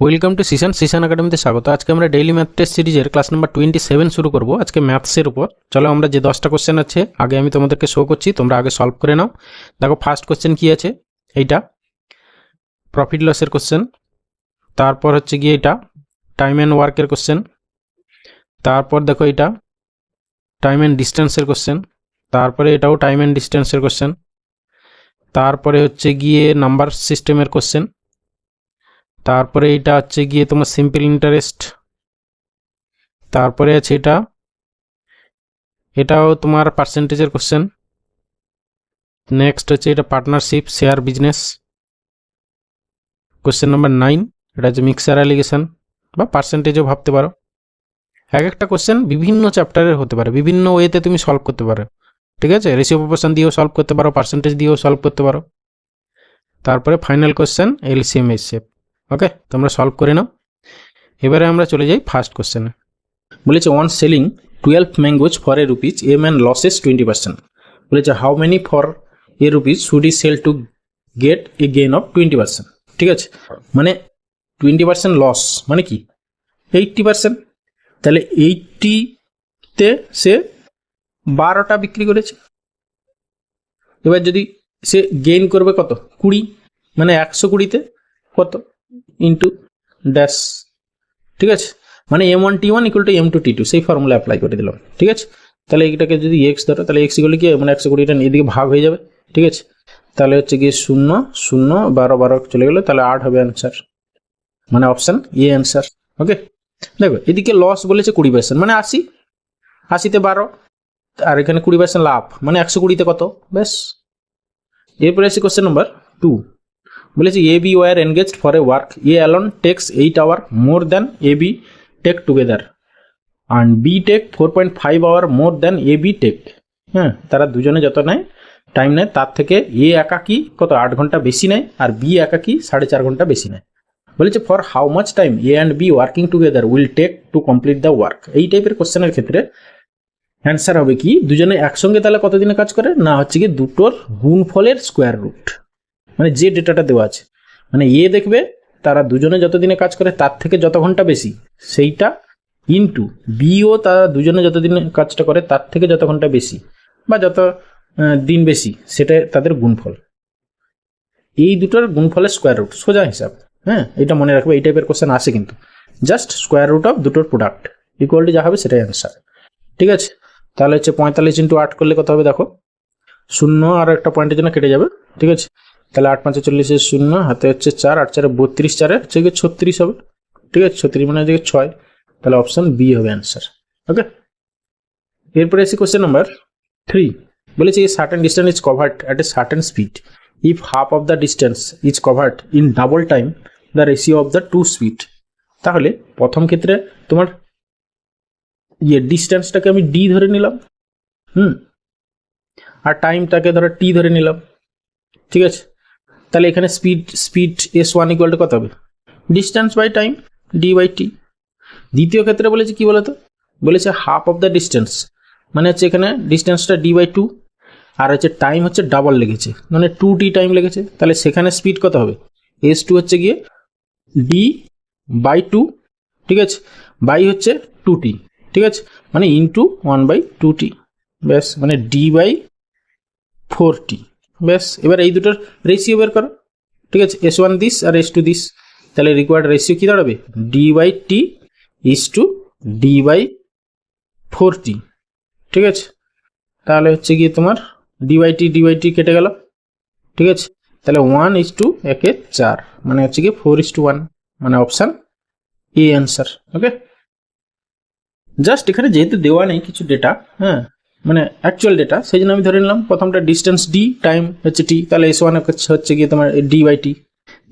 Welcome to সিশন একাডেমিতে স্বাগত। আজকে আমরা ডেইলি ম্যাথ টেস্ট সিরিজের ক্লাস নাম্বার 27 শুরু করব। আজকে ম্যাথসের উপর। চলো আমরা যে 10টা কোশ্চেন আছে আগে আমি তোমাদেরকে শো করছি, তোমরা আগে সলভ করে নাও। দেখো ফার্স্ট কোশ্চেন কি আছে, এইটা প্রফিট লসের কোশ্চেন। তারপর হচ্ছে গিয়ে এটা টাইম অ্যান্ড ওয়ার্কের কোশ্চেন। তারপর দেখো এটা টাইম অ্যান্ড ডিস্টেন্সের কোশ্চেন। তারপরে এটাও টাইম অ্যান্ড ডিস্টেন্সের কোশ্চেন। তারপরে হচ্ছে গিয়ে নাম্বার সিস্টেমের কোশ্চেন। তারপরে এটা হচ্ছে গিয়ে তোমার সিম্পল ইন্টারেস্ট। তারপরে আছে এটাও তোমার পার্সেন্টেজের কোশ্চেন। নেক্সট হচ্ছে এটা partnership share business, question number 9। এটা হচ্ছে মিক্সার অ্যালিগেশন বা পার্সেন্টেজও ভাবতে পারো। এক একটা কোশ্চেন বিভিন্ন চ্যাপ্টারের হতে পারে, বিভিন্ন ওয়েতে তুমি সলভ করতে পারো। ঠিক আছে, রেশিও প্রপোর্শন দিয়েও সলভ করতে পারো, পার্সেন্টেজ দিয়েও সলভ করতে পারো। তারপরে ফাইনাল কোশ্চেন এলসিএম এসএফ। ওকে, তোমরা সলভ করে নাও। এবারে আমরা চলে যাই ফার্স্ট কোশ্চেনে। বলেছে one selling 12 mangoes for a rupees a man loses 20%। বলেছে how many for a rupees should he sell to get a gain of 20%। ঠিক আছে, মানে 20% লস মানে কি 80%। তাহলে 80-তে সে 12টা বিক্রি করেছে। এবার যদি সে গেইন করবে কত 20, মানে 120-তে কত ইন্টু ড্যাশ। ঠিক আছে, মানে M1T1 ইকুয়াল টু M2T2 সেই ফর্মুলা অ্যাপ্লাই করে দিলাম। ঠিক আছে, তাহলে এইটাকে যদি এক্স ধরো তাহলে এক্স ইকুয়াল কি মানে 120টা এদিকে ভাগ হয়ে যাবে। ঠিক আছে, তাহলে হচ্ছে গিয়ে 0 0 12 12 চলে গেলো, তাহলে 8 হবে অ্যান্সার, মানে অপশান এ অ্যান্সার। ওকে, দেখো এদিকে লস বলেছে 20%, মানে 80-তে 12, আর এখানে 20% লাভ মানে 120-তে কত, ব্যাস। এরপরে আছে কোশ্চেন নাম্বার 2। বলেছে A B were engaged for a work A alone takes 8 hour more than A B take together and B take 4.5 hour more than A B take. হ্যাঁ, তারা দুজনে যত নেয় টাইম নেয় তার থেকে এ একাকি কত 8 ঘন্টা বেশি নেয় আর বি একাকি 4.5 ঘন্টা বেশি নেয়। বলেছে for how much time A and B working together will take to complete the work. এই টাইপের কোশ্চেনের ক্ষেত্রে অ্যান্সার হবে কি দুজনে একসঙ্গে তাহলে কতদিনে কাজ করে না, হচ্ছে কি দুটোর গুণফলের স্কোয়ার রুট, মানে যে ডেটাটা দেওয়া আছে, মানে এ দেখবে তারা দুজনে যতদিনে কাজ করে তার থেকে যত ঘন্টা বেশি সেইটা ইন্টু বিও তারা দুজনে যতদিনে কাজটা করে তার থেকে যত ঘন্টা বেশি বা যত দিন বেশি সেটা তাদের গুণফল। এই দুটোর গুণফলের স্কোয়ার রুট সোজা হিসাব। হ্যাঁ, এটা মনে রাখবে, এই টাইপের কোশ্চেন আসে কিন্তু। জাস্ট স্কোয়ার রুট অফ দুটোর প্রোডাক্ট ইকুয়াল টু যা হবে সেটাই অ্যান্সার। ঠিক আছে, তাহলে হচ্ছে 45 × 8 করলে কত হবে দেখো, 0 আর একটা পয়েন্টের জন্য কেটে যাবে। ঠিক আছে, তাহলে 8 5 40 0, হাতে হচ্ছে 4, 8 4 32, 4 হচ্ছে 36 হবে। ঠিক আছে, 36 মানে হচ্ছে 6, তাহলে অপশন বি হবে অ্যান্সার। ওকে, এরপরে এসে কোশ্চেন নাম্বার 3। বলেছে a certain distance is covered at a certain speed if half of the distance is covered in double time the ratio of the two speed. তাহলে প্রথম ক্ষেত্রে তোমার ডিস্টেন্সটাকে আমি D ধরে নিলাম, আর টাইমটাকে ধরো টি ধরে নিলাম। ঠিক আছে, তাহলে এখানে স্পিড S1 ইকুয়াল টু কত হবে ডিস্টেন্স বাই টাইম D/T। দ্বিতীয় ক্ষেত্রে বলেছে কি বলতো, বলেছে হাফ অফ দ্য ডিস্টেন্স, মানে হচ্ছে এখানে ডিস্টেন্সটা D/2 আর হচ্ছে টাইম হচ্ছে ডাবল লেগেছে, মানে 2T টাইম লেগেছে, তাহলে সেখানে স্পিড কত হবে S2 হচ্ছে গিয়ে D/2। ঠিক আছে, বাই হচ্ছে 2T। ঠিক আছে, মানে ইন্টু 1/2T, ব্যাস, মানে D/4T, ব্যাস। এবার এই দুটোর রেশিও বের করো। ঠিক আছে, S1 দিস আর S2 দিস, তাহলে রিকোয়ার্ড রেশিও কি দাঁড়াবে D/T ইজ টু D/4T। ঠিক আছে, তাহলে হচ্ছে গিয়ে তোমার D/T কেটে গেল। ঠিক আছে, তাহলে 1 ইজ টু 4, মানে হচ্ছে গিয়ে 4:1, মানে option A answer. Okay, just এখানে যেহেতু দেওয়া নেই কিছু ডেটা, হ্যাঁ মানে অ্যাকচুয়াল ডেটা, সেই জন্য আমি ধরে নিলাম প্রথমটা ডিস্টেন্স ডি, টাইম হচ্ছে টি, তাহলে S1 হচ্ছে গিয়ে তোমার D/T।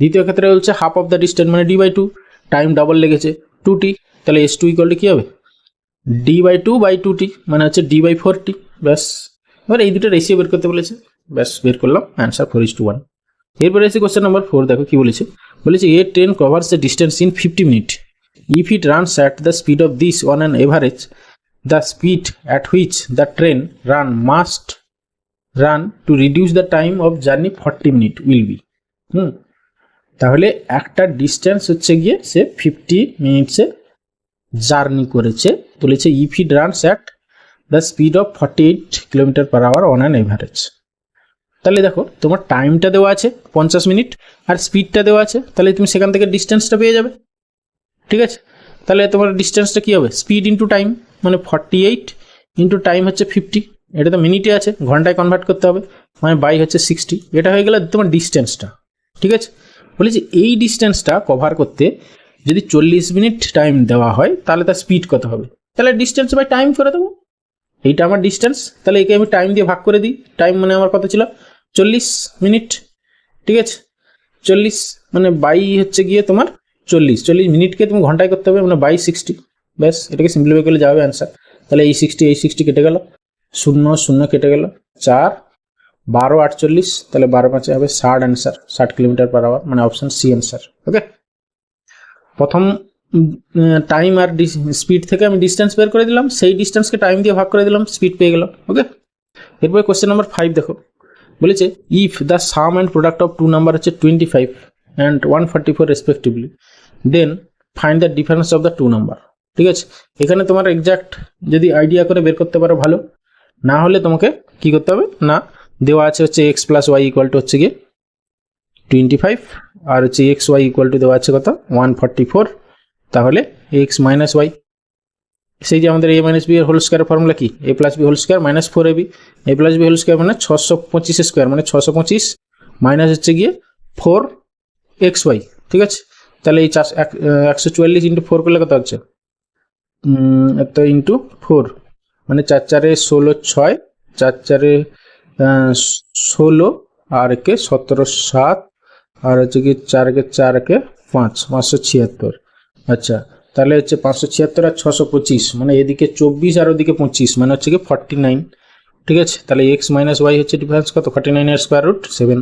দ্বিতীয় ক্ষেত্রে হচ্ছে হাফ অফ দ্য ডিস্টেন্স মানে D/2, টাইম ডাবল লেগেছে 2T, তাহলে S2 ইকুয়াল টু কী হবে D/2/2T, মানে হচ্ছে D/4T, ব্যাস। এবার এই দুটো রেশিও বের করতে বলেছে, ব্যাস বের করলাম, অ্যান্সার 4:1। এরপরে এসে কোশ্চেন নাম্বার 4, দেখো কি বলেছে। বলেছে a train covers the distance in 50 minute if it runs at the speed of this on an average the speed at which the train must run to reduce the time of journey 40 minutes will be। তাহলে একটা distance হচ্ছে গিয়ে সে 50 মিনিটসে journey করেছে, বলেছে if it runs at the speed of 48 kilometre per hour on an average. তাহলে দেখো তোমার টাইমটা দেওয়া আছে 50 মিনিট আর স্পিডটা দেওয়া আছে, তাহলে তুমি সেখান থেকে ডিস্টেন্সটা পেয়ে যাবে। ঠিক আছে, তাহলে তোমার ডিস্টেন্সটা কী হবে, স্পিড ইন্টু টাইম, মানে 48 ইন্টু টাইম হচ্ছে 50, এটা তো মিনিটে আছে, ঘন্টায় কনভার্ট করতে হবে, মানে বাই হচ্ছে 60, এটা হয়ে গেলে তোমার ডিস্টেন্সটা। ঠিক আছে, বলেছি এই ডিস্টেন্সটা কভার করতে যদি 40 মিনিট টাইম দেওয়া হয় তাহলে তার স্পিড কত হবে, তাহলে ডিস্টেন্স বাই টাইম করে দেবো। এইটা আমার ডিস্টেন্স, তাহলে একে আমি টাইম দিয়ে ভাগ করে দিই, টাইম মানে আমার কত ছিল 40 মিনিট। ঠিক আছে, 40 মানে বাই হচ্ছে গিয়ে তোমার 40 মিনিটকে তুমি ঘন্টায় করতে হবে, মানে বাই 60, ব্যাস এটাকে সিম্পলিফাই করলে যাবে অ্যান্সার। তাহলে এই 60 কেটে গেল, 0 কেটে গেল, 4 12 48, তাহলে 12 5 হবে 60 অ্যান্সার, 60 কিলোমিটার পার আওয়ার, মানে অপশন সি অ্যান্সার। ওকে, প্রথম টাইম আর স্পিড থেকে আমি ডিস্টেন্স বের করে দিলাম, সেই ডিস্টেন্সকে টাইম দিয়ে ভাগ করে দিলাম, স্পিড পেয়ে গেলাম। ওকে, এরপরে কোয়েশ্চেন নাম্বার 5 দেখো, বলেছে if the sum and product of two number হচ্ছে 25 and 144 respectively, then find the difference of the two number. ঠিক আছে, এখানে তোমার এক্স্যাক্ট যদি আইডিয়া করে বের করতে পারো ভালো, না হলে তোমাকে কি করতে হবে না, দেওয়া আছে হচ্ছে X plus Y equal to হচ্ছে গিয়ে 25 আর হচ্ছে এক্স ওয়াই ইকুয়াল টু দেওয়া আছে কত 144, তাহলে এক্স মাইনাস ওয়াই, সেই যে আমাদের এ মাইনাস বি এর হোল স্কোয়ার ফর্মুলা কি, A plus B whole square minus 4ab, A plus B whole square মানে 625 স্কোয়ার, মানে 625 মাইনাস হচ্ছে গিয়ে 4xy। ঠিক আছে, তাহলে এই 144 ইন্টু 4 করলে কত হচ্ছে, এত ইন্টু 4 মানে 4 4 16 6, 4 4 16 আর একে 17 7, আর হচ্ছে কি 4 কে 4 কে 5, 576। আচ্ছা, তাহলে হচ্ছে 576 আর 625, মানে এদিকে 24 আর ওদিকে 25, মানে হচ্ছে কি 49। ঠিক আছে, তাহলে এক্স মাইনাস ওয়াই হচ্ছে ডিফারেন্স কত 49 এর স্কোয়ার রুট 7,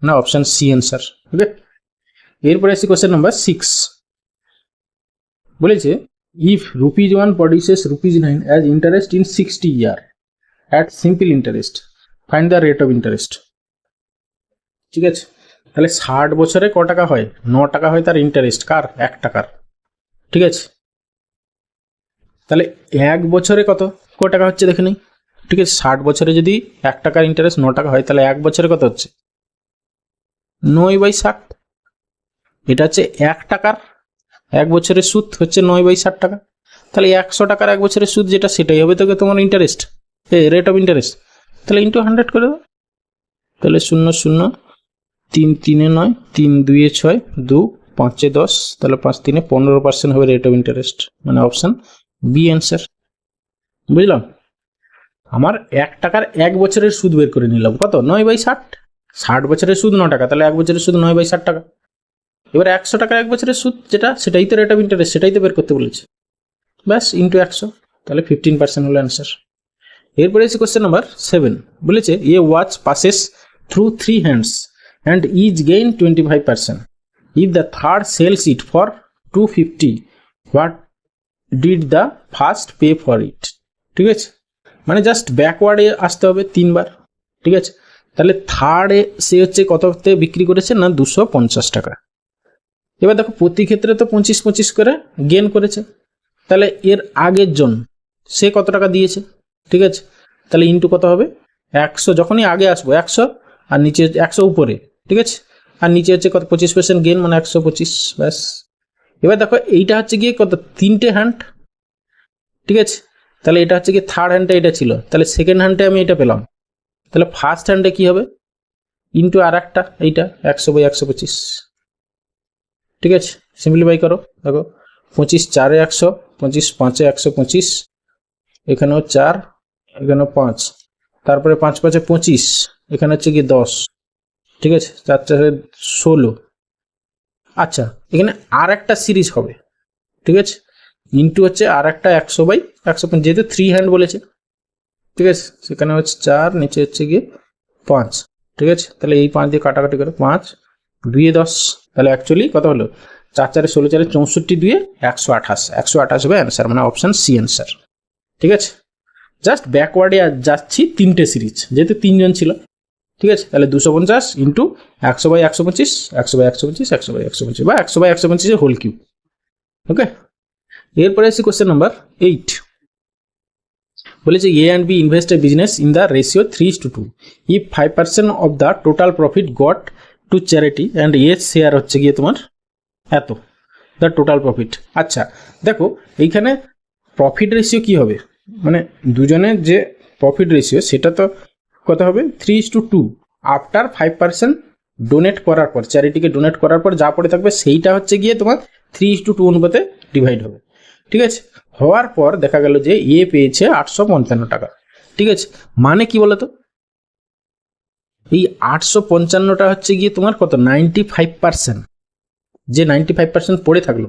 মানে অপশন সি অ্যান্সার। ওকে, এরপরে আসি কোয়েশ্চেন নাম্বার 6, বলেছে if ₹1 produces ₹9 as interest in 60 year at simple interest, find the rate of interest। ঠিক আছে, তাহলে 60 বছরে ক টাকা হয়, 9 টাকা হয় তার ইন্টারেস্ট, কার 1 টাকার। ঠিক আছে, তাহলে 1 বছরে কত টাকা হচ্ছে দেখে নিই। ঠিক আছে, 60 বছরে যদি 1 টাকার ইন্টারেস্ট 9 টাকা হয়, তাহলে 1 বছরে কত হচ্ছে 9/60, এটা হচ্ছে 1 টাকার 1 বছরের সুদ হচ্ছে 9/60 টাকা, তাহলে 100 টাকার 1 বছরের সুদ যেটা, সেটাই হবে তোকে তোমার ইন্টারেস্ট, রেট অফ ইন্টারেস্ট। তাহলে ইন্টু 100 করে দাও, তাহলে 0 0 3 3 9 3 2 6 2 5 10, তাহলে 5 3 15% হবে রেট অফ ইন্টারেস্ট, মানে অপশন বি অ্যান্সার। বুঝলাম, আমার 1 টাকার 1 বছরের সুদ বের করে নিলাম কত 9/60, 60 বছরের সুদ 9 টাকা, তাহলে 1 বছরের সুদ 9/60 টাকা। এবার 100 টাকার 1 বছরের সুদ যেটা, সেটাই তো রেট অফ ইন্টারেস্ট, সেটাই তো বের করতে বলেছে, ব্যাস ইন্টু 100, তাহলে 15% হলো অ্যান্সার। এরপরে এসে কোয়েশ্চেন নাম্বার 7, বলেছে a watch passes through 3 hands and each gain 25%, if the third sells it for 250, what did the first pay for it. ঠিক আছে, মানে জাস্ট ব্যাকওয়ার্ডে আসতে হবে 3 বার। ঠিক আছে, তাহলে থার্ডে সে হচ্ছে কততে বিক্রি করেছে না 250 টাকা। এবার দেখো প্রতি ক্ষেত্রে তো 25 করে গেন করেছে, তাহলে এর আগের জন সে কত টাকা দিয়েছে। ঠিক আছে, তাহলে ইন্টু কত হবে 100, যখনই আগে আসবো 100 আর নিচে 100 উপরে। ঠিক আছে, আর নিচে হচ্ছে কত 25% গেন, মানে 125, ব্যাস। এবার দেখো এইটা হচ্ছে গিয়ে কত 3টে হ্যান্ড। ঠিক আছে, তাহলে এটা হচ্ছে গিয়ে থার্ড হ্যান্ডে এটা ছিল, তাহলে সেকেন্ড হ্যান্ডে আমি এটা পেলাম, তাহলে ফার্স্ট হ্যান্ডে কি হবে ইন্টু আর একটা এইটা 100/125। ঠিক আছে, সিম্পলিফাই করো, দেখো 25 4 100, 25 5 125, এখানেও 4, এখানেও 5, তারপরে 5 5 25, এখানে হচ্ছে কি 10। ঠিক আছে, 4 4 16। আচ্ছা, এখানে আর একটা সিরিজ হবে। ঠিক আছে, ইন্টু হচ্ছে আর একটা 100/100, যেহেতু 3 হ্যান্ড বলেছে। ঠিক আছে, সেখানে হচ্ছে 4, নিচে হচ্ছে গিয়ে 5। ঠিক আছে, তাহলে এই 5 দিয়ে কাটাকাটি করে 5 2 10, তাহলে অ্যাকচুয়ালি কত হলো 4 4 16 4 64 2 128 হবে অ্যান্সার, মানে অপশন সি অ্যান্সার। ঠিক আছে, জাস্ট ব্যাকওয়ার্ডে যাচ্ছি 3টে সিরিজ, যেহেতু 3 জন ছিল। ঠিক আছে, তাহলে 250 ইন্টু 100/125, 100/125, 100/125 বা 100/125 হোল কিউব। ওকে, এরপরে আসি কোশ্চেন নাম্বার 8। বলেছে A and B invest a business in the ratio 3:2 if 5% of the total profit got to charity and এর শেয়ার হচ্ছে গিয়ে তোমার এত, দ্য টোটাল প্রফিট। আচ্ছা দেখো এইখানে প্রফিট রেশিও কি হবে, মানে দুজনের যে প্রফিট রেশিও সেটা তো কত হবে 3:2 আফটার 5% ডোনেট করার পর, চ্যারিটিকে ডোনেট করার পর যা পড়ে থাকবে সেইটা হচ্ছে গিয়ে তোমার 3:2 অনুপাতে ডিভাইড হবে। ঠিক আছে, হওয়ার পর দেখা গেল যে এ পেয়েছে 855 টাকা। ঠিক আছে, মানে কি বলতো, এই 855টা হচ্ছে গিয়ে তোমার কত 95%, যে 95% পড়ে থাকলো,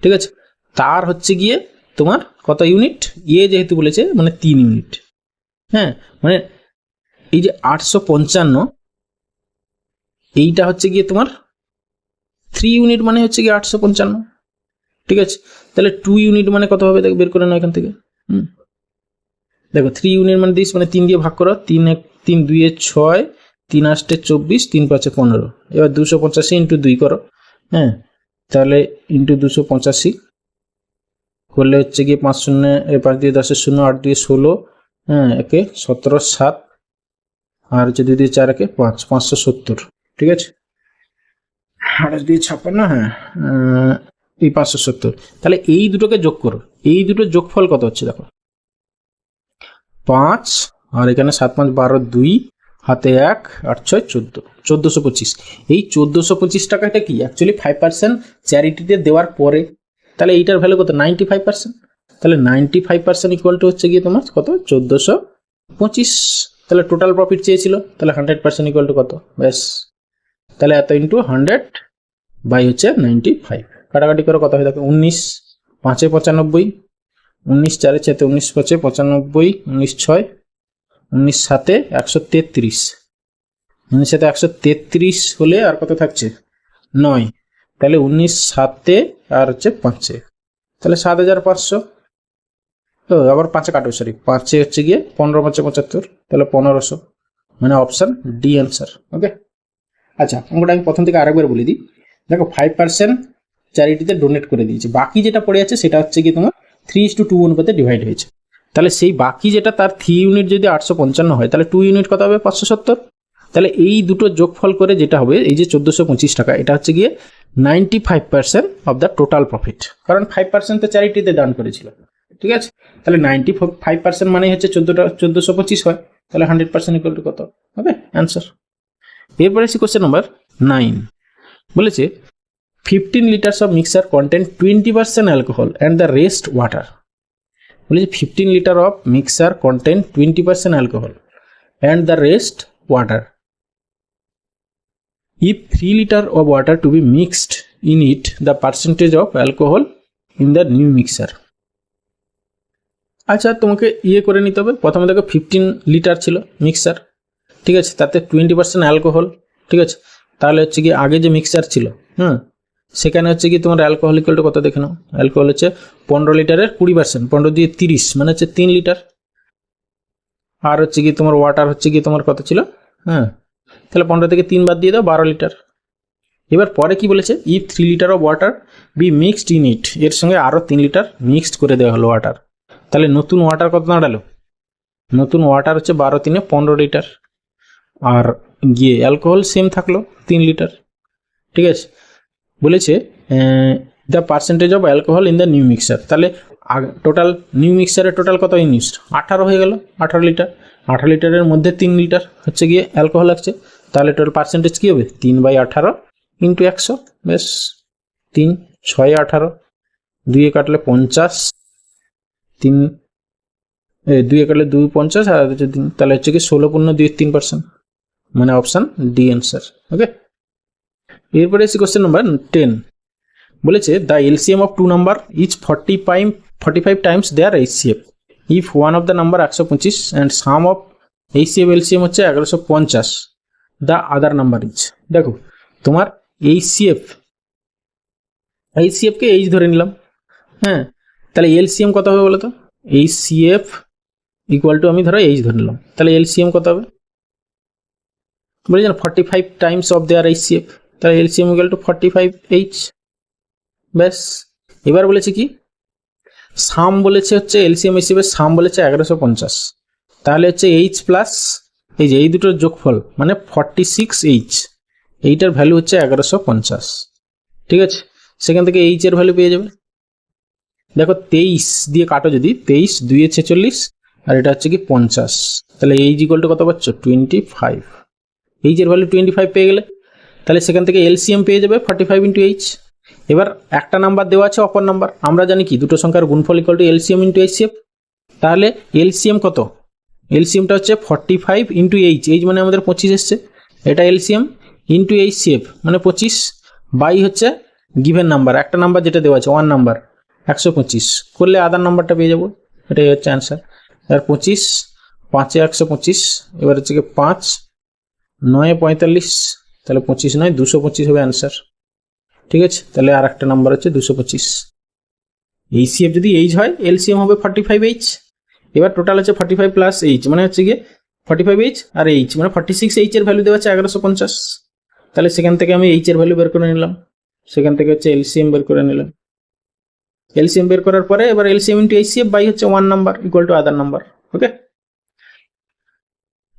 ঠিক আছে, তার হচ্ছে গিয়ে তোমার কত ইউনিট, এ যেহেতু বলেছে মানে 3 ইউনিট। হ্যাঁ, মানে এই যে 855 এইটা হচ্ছে গিয়ে তোমার 3 ইউনিট, মানে হচ্ছে গিয়ে 855। ঠিক আছে, তাহলে 2 ইউনিট মানে কত হবে দেখো বের করে নাও এখান থেকে। দেখো 3 ইউনিট মানে 30, মানে 3 দিয়ে ভাগ করো, 3 2 6, 3 8 24, 3 5 15। এবার 285 ইন্টু 2 করো। হ্যাঁ, তাহলে ইন্টু 285 করলে হচ্ছে গিয়ে 5 শূন্য 5 দিয়ে 10 0, 8 দিয়ে 16, হ্যাঁ একে 17 7, আর হচ্ছে 2 দিয়ে 4 একে 5, 570। ঠিক আছে, 8 দিয়ে 56, হ্যাঁ এই 570। তাহলে এই দুটোকে যোগ করো, এই দুটোর যোগফল কত হচ্ছে দেখো 5, আর এখানে 7 5 12, 2 হাতে 1, 8 6 14, 1425। এই 1425 টাকাটা কি অ্যাকচুয়ালি 5% চ্যারিটিতে দেওয়ার পরে, তাহলে এইটার ভ্যালু কত 95%। তাহলে 95% ইকুয়াল টু হচ্ছে গিয়ে তোমার কত 1425। তাহলে টোটাল প্রফিট চেয়েছিল, তাহলে 100% ইকুয়াল টু কত, ব্যাস, তাহলে এত ইন্টু 100 বাই হচ্ছে 95। কাটাকাটি করে কত হয় দেখো 19 5 95, 19 4 6 19 5 95, 19 6 19 7 133, 19 7 133 হলে আর কত থাকছে 9, তাহলে 19 7 আর হচ্ছে 5, তাহলে 7500। তো আবার 5 কাটবে, সরি 5 হচ্ছে গিয়ে 15 5 75, তাহলে 1500, মানে অপশন ডি অ্যান্সার। ওকে, আচ্ছা অঙ্কটা আমি প্রথম থেকে আরেকবার বলে দিই। দেখো 5% চ্যারিটিতে ডোনেট করে দিয়েছে, বাকি যেটা পড়ে আছে সেটা হচ্ছে কি তোমার 3:2 অনুপাতে ডিভাইড হয়েছে। তাহলে সেই বাকি যেটা তার 3 ইউনিট যদি 855 হয়, তাহলে 2 ইউনিট কত হবে 570। তাহলে এই দুটো যোগফল করে যেটা হবে এই যে 1425 টাকা, এটা হচ্ছে গিয়ে 95% অফ দ্য টোটাল প্রফিট, কারণ 5% তো চ্যারিটিতে দান করেছিল। ঠিক আছে, তাহলে 95% মানে হচ্ছে 1425 হয়, তাহলে 100% ইকুয়াল টু কত হবে অ্যান্সার। এরপরে আসি কোশ্চেন নাম্বার 9। বলেছে 15 liters of mixture contain 20% alcohol and the rest water. বলেছে 15 liter of mixture contain 20% alcohol and the rest water. If 3 liter of water to be mixed in it, the percentage of alcohol in the new mixture. আচ্ছা তোমাকে ইয়ে করে নিতে হবে, প্রথমে দেখো 15 litre ছিল মিক্সার, ঠিক আছে, তাতে 20% অ্যালকোহল। ঠিক আছে, তাহলে হচ্ছে কি আগে যে মিক্সার ছিল, সেখানে হচ্ছে কি তোমার অ্যালকোহল ইকুয়াল টু কত দেখে নাও, অ্যালকোহল হচ্ছে 15 লিটারের 20%, 15 দিয়ে 30 মানে হচ্ছে 3 লিটার। আর হচ্ছে কি তোমার ওয়াটার হচ্ছে কি তোমার কত ছিল, তাহলে 15 থেকে 3 বাদ দিয়ে দাও 12 লিটার। এবার পরে কি বলেছে, if 3 litre of water be mixed in it, এর সঙ্গে আরও 3 লিটার মিক্সড করে দেওয়া হলো ওয়াটার, তাহলে নতুন ওয়াটার কত দাঁড়ালো, নতুন ওয়াটার হচ্ছে 12 3 15 লিটার, আর গিয়ে অ্যালকোহল সেম থাকলো 3 লিটার। ঠিক আছে, বলেছে the percentage of alcohol in the new mixer, তাহলে টোটাল নিউ মিক্সারের টোটাল কত ইউনিট 18 হয়ে গেল, 18 লিটার, 18 লিটারের মধ্যে 3 লিটার হচ্ছে গিয়ে অ্যালকোহল লাগছে, তাহলে টোটাল পার্সেন্টেজ কী হবে 3/18 ইন্টু 100, বেশ 3 6 18, 2 কাটলে 50, 3 2 কাটলে 2 50, আর হচ্ছে 3, তাহলে হচ্ছে কি 16.23%, মানে অপশান ডি অ্যান্সার। ওকে, এরপরে এসে কোশ্চেন নাম্বার 10। বলেছে the LCM of two number is 45 times their HCF if one of the number 125 and sum of HCF LCM হচ্ছে 1150, দ্য আদার নাম্বার ইজ। দেখো তোমার এইচসিএফকে এইচ ধরে নিলাম, তাহলে এলসিএম কত হবে বলো তো, এইচসিএফ ইকুয়াল টু আমি ধরো এইচ ধরে নিলাম, তাহলে এলসিএম কত হবে বলেছেন 45 টাইমস অফ দেয়ার HCF, তাহলে LCM ইকুয়াল টু 45H। ব্যাস। এবার বলেছে কি সাম বলেছে হচ্ছে LCM HCF এর সাম বলেছে 1150, তাহলে হচ্ছে H প্লাস এই যে এই দুটোর যোগফল মানে 46H, এইটার ভ্যালু হচ্ছে 1150। ঠিক আছে, সেখান থেকে H এর ভ্যালু পেয়ে যাবে। দেখো 23 দিয়ে কাটো, যদি 23 2 46 আর এটা হচ্ছে কি 50, তাহলে H ইকুয়াল টু কত পাচ্ছ 25। H এর ভ্যালু 25 পেয়ে গেলে তাহলে সেখান থেকে LCM পেয়ে যাবে 45 ইন্টু H। এবার একটা নাম্বার দেওয়া আছে, অপর নাম্বার আমরা জানি কি দুটো সংখ্যার গুণফল equal to LCM into HCF, তাহলে LCM কত, LCMটা হচ্ছে 45 ইন্টু H, H মানে আমাদের 25 এসছে, এটা LCM ইন্টু HCF মানে 25 বাই হচ্ছে গিভেন নাম্বার, একটা নাম্বার যেটা দেওয়া আছে 1 নাম্বার 125 করলে আদার নাম্বারটা পেয়ে যাবো, এটাই হচ্ছে অ্যান্সার। আর 25 5 125, এবার হচ্ছে কি 5 9 45, তাহলে 25 নয় 225 হবে অ্যান্সার। ঠিক আছে, তাহলে আর একটা নাম্বার হচ্ছে 225। HCF যদি H হয় LCM হবে 45H। এবার টোটাল হচ্ছে 45 প্লাস H মানে হচ্ছে গিয়ে 45H আর H মানে 46H এর ভ্যালু দেওয়া আছে 1150, তাহলে সেখান থেকে আমি H এর ভ্যালু বের করে নিলাম, সেখান থেকে হচ্ছে LCM বের করে নিলাম। LCM বের করার পরে এবার LCM ইন্টু HCF বাই হচ্ছে 1 number equal to other number. Okay,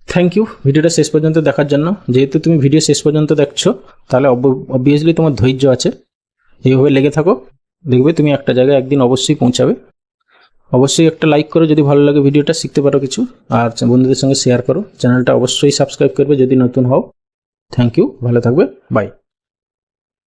thank you ভিডিওটা শেষ পর্যন্ত দেখার জন্য। যেহেতু তুমি ভিডিও শেষ পর্যন্ত দেখছো তাহলে অবভিয়াসলি তোমার ধৈর্য আছে, এইভাবে লেগে থাকো, দেখবে তুমি একটা জায়গায় একদিন অবশ্যই পৌঁছাবে। অবশ্যই একটা লাইক করো যদি ভালো লাগে ভিডিওটা, শিখতে পারো কিছু, আর বন্ধুদের সঙ্গে শেয়ার করো। চ্যানেলটা অবশ্যই সাবস্ক্রাইব করবে যদি নতুন হও। থ্যাংক ইউ, ভালো থাকবে, বাই।